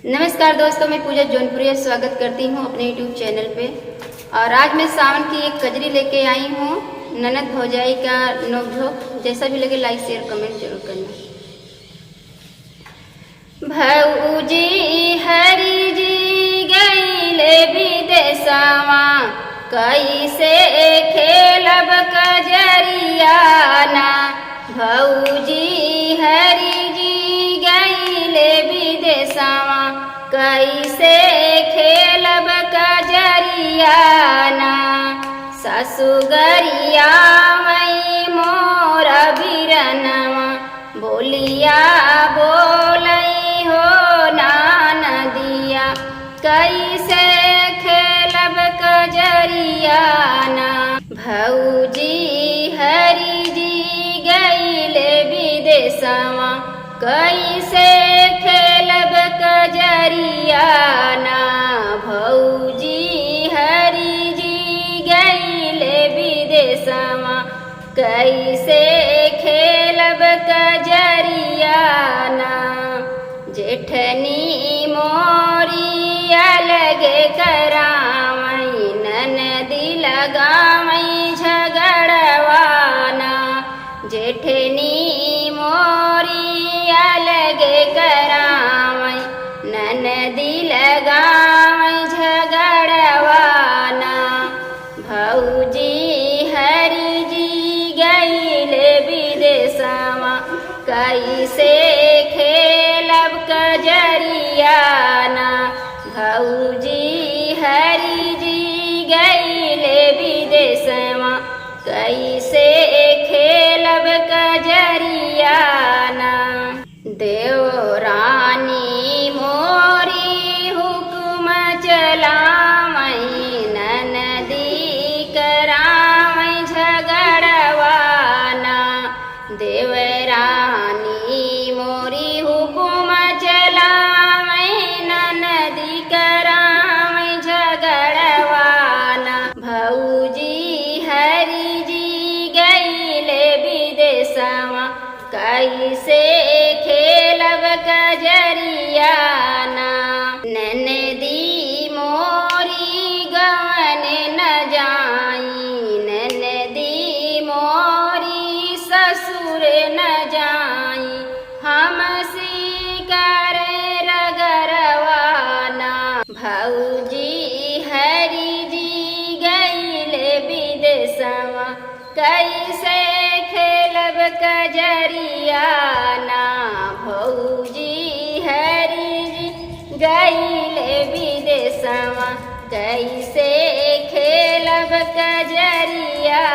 नमस्कार दोस्तों, मैं पूजा जौनपुरिया स्वागत करती हूँ अपने यूट्यूब चैनल पे। और आज मैं सावन की एक कजरी लेके आई हूँ, ननद भौजाई का नोक-झोंक। जैसा भी लगे लाइक शेयर कमेंट जरूर करना। भौजी हरि जी गईले विदेशवा, कैसे खेलब कजरिया ना। भौजी हरि जी गईले विदेशवा, कैसे खेलब कजरिया ना। ससुगरिया मई मोर बिरनवा, बोलिया बोलई हो नदिया, कैसे खेलब कजरिया ना। भौजी हरि जी गईले विदेशवा, कैसे खेलब कजरिया ना। भौजी हरि जी गईले विदेशवा, कैसे खेलब कजरिया ना। जेठनी मोरी अलगे करावई, ननदी लगावई झगड़वाना। जेठनी मोरी अलगे करावई, ननदी लगावई झगड़वाना। भौजी हरि जी गईले विदेशवा, कैसे खेलब कजरिया ना। भौजी हरि जी गईले विदेशवा, कैसे खेलब कजरिया ना। देवरानी मोरी हुक्म चलावई, ननदी करावई झगड़वाना। देवरानी मोरी हुक्म चलावई, ननदी करावई झगड़वाना। भौजी हरि जी गईले विदेशवा, कैसे खेलब कजरिया ना। ननदी मोरी गवन न जाई, ननदी मोरी ससुर न जाई, हमसी करे रगरवाना। भौजी हरि जी गईले विदेशवा, कैसे खेलब कजरिया ना। भौजी हरि जी गईले विदेशवा, कैसे खेलब कजरिया